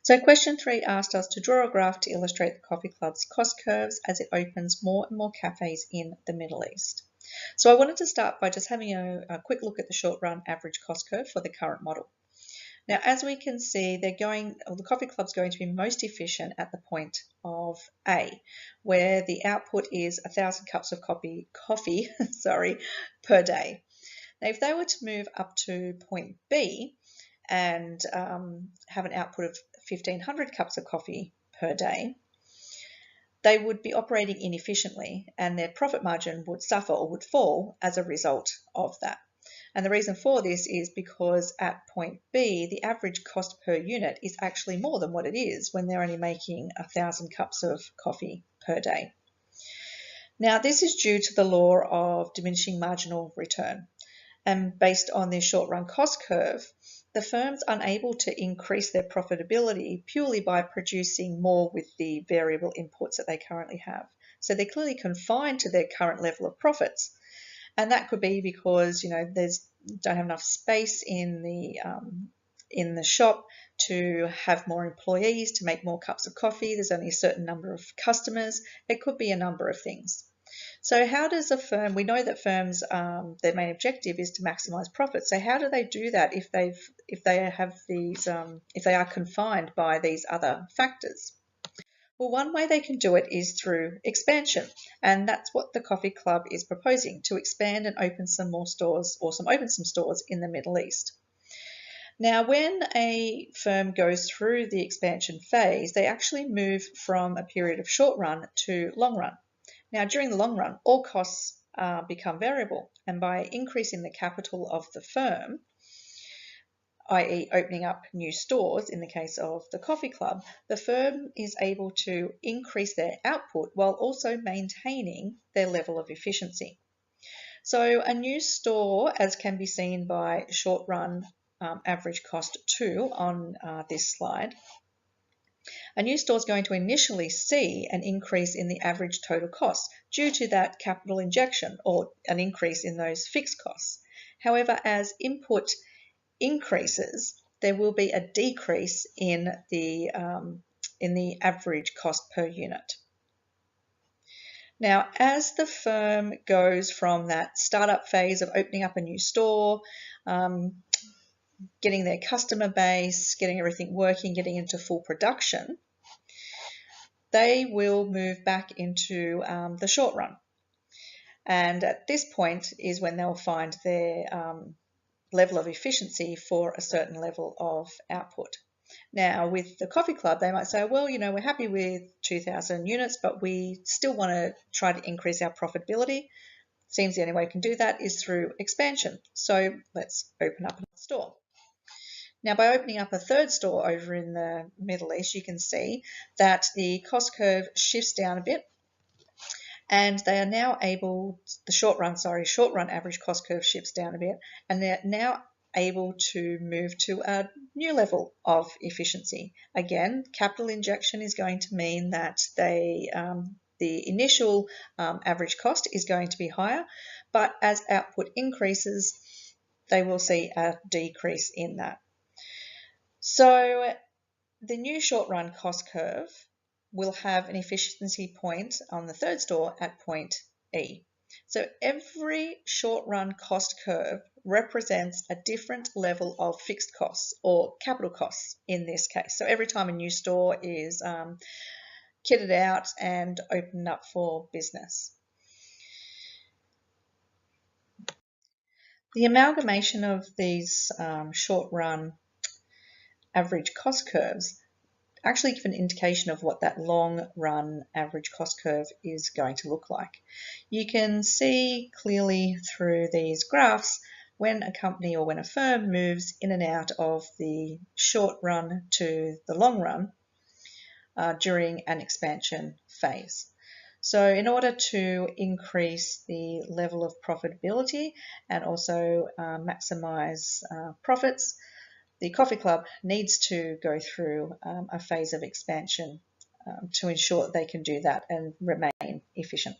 So question 3 asked us to draw a graph to illustrate the coffee club's cost curves as it opens more and more cafes in the Middle East. So I wanted to start by just having a quick look at the short run average cost curve for the current model. Now, as we can see, the coffee club's going to be most efficient at the point of A, where the output is 1,000 cups of coffee per day. Now, if they were to move up to point B and have an output of 1,500 cups of coffee per day, they would be operating inefficiently and their profit margin would suffer or would fall as a result of that. And the reason for this is because at point B, the average cost per unit is actually more than what it is when they're only making 1,000 cups of coffee per day. Now, this is due to the law of diminishing marginal return. And based on this short run cost curve, the firm's unable to increase their profitability purely by producing more with the variable inputs that they currently have. So they're clearly confined to their current level of profits. And that could be because, don't have enough space in the shop to have more employees, to make more cups of coffee. There's only a certain number of customers. It could be a number of things. So how does a firm, we know that firms, their main objective is to maximize profit. So how do they do that if they are confined by these other factors? Well, one way they can do it is through expansion, and that's what the Coffee Club is proposing, to expand and open some more stores, or open some stores in the Middle East. Now, when a firm goes through the expansion phase, they actually move from a period of short run to long run. Now, during the long run, all costs become variable, and by increasing the capital of the firm, i.e. opening up new stores in the case of the Coffee Club, the firm is able to increase their output while also maintaining their level of efficiency. So a new store, as can be seen by short run average cost 2 on this slide, a new store is going to initially see an increase in the average total cost due to that capital injection or an increase in those fixed costs. However, as input increases, there will be a decrease in the average cost per unit. Now, as the firm goes from that startup phase of opening up a new store, getting their customer base, getting everything working, getting into full production, they will move back into the short run. And at this point is when they'll find their level of efficiency for a certain level of output. Now, with the Coffee Club, they might say, well, we're happy with 2,000 units, but we still want to try to increase our profitability. Seems the only way we can do that is through expansion. So let's open up a store. Now, by opening up a third store over in the Middle East, you can see that the cost curve shifts down a bit, and they are now able, the short run average cost curve shifts down a bit, and they're now able to move to a new level of efficiency. Again, capital injection is going to mean that the initial average cost is going to be higher, but as output increases, they will see a decrease in that. So the new short run cost curve will have an efficiency point on the third store at point E. So every short run cost curve represents a different level of fixed costs or capital costs in this case. So every time a new store is kitted out and opened up for business. The amalgamation of these short run average cost curves actually give an indication of what that long run average cost curve is going to look like. You can see clearly through these graphs when a company or when a firm moves in and out of the short run to the long run during an expansion phase. So in order to increase the level of profitability and also maximize profits, the Coffee Club needs to go through a phase of expansion to ensure that they can do that and remain efficient.